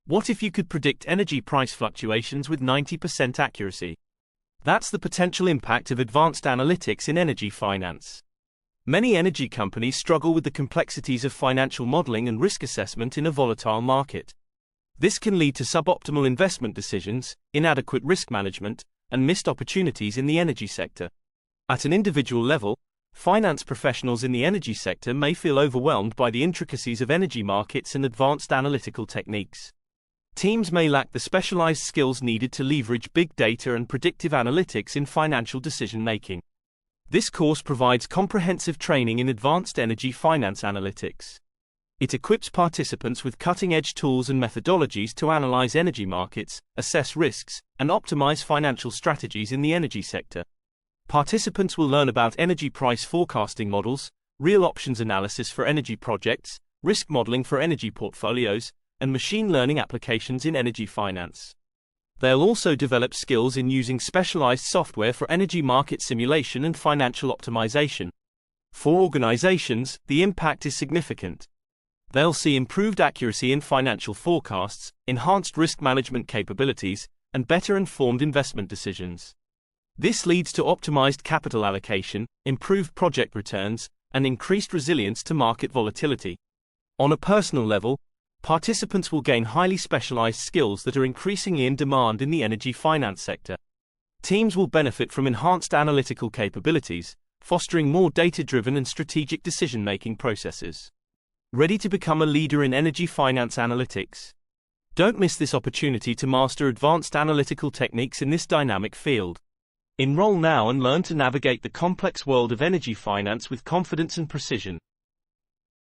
What if you could predict energy price fluctuations with 90% accuracy? That's the potential impact of advanced analytics in energy finance. Many energy companies struggle with the complexities of financial modeling and risk assessment in a volatile market. This can lead to suboptimal investment decisions, inadequate risk management, and missed opportunities in the energy sector. At an individual level, finance professionals in the energy sector may feel overwhelmed by the intricacies of energy markets and advanced analytical techniques. Teams may lack the specialized skills needed to leverage big data and predictive analytics in financial decision-making. This course provides comprehensive training in advanced energy finance analytics. It equips participants with cutting-edge tools and methodologies to analyze energy markets, assess risks, and optimize financial strategies in the energy sector. Participants will learn about energy price forecasting models, real options analysis for energy projects, risk modeling for energy portfolios, and machine learning applications in energy finance. They'll also develop skills in using specialized software for energy market simulation and financial optimization. For organizations, the impact is significant. They'll see improved accuracy in financial forecasts, enhanced risk management capabilities, and better informed investment decisions. This leads to optimized capital allocation, improved project returns, and increased resilience to market volatility. On a personal level, participants will gain highly specialized skills that are increasingly in demand in the energy finance sector. Teams will benefit from enhanced analytical capabilities, fostering more data-driven and strategic decision-making processes. Ready to become a leader in energy finance analytics? Don't miss this opportunity to master advanced analytical techniques in this dynamic field. Enroll now and learn to navigate the complex world of energy finance with confidence and precision.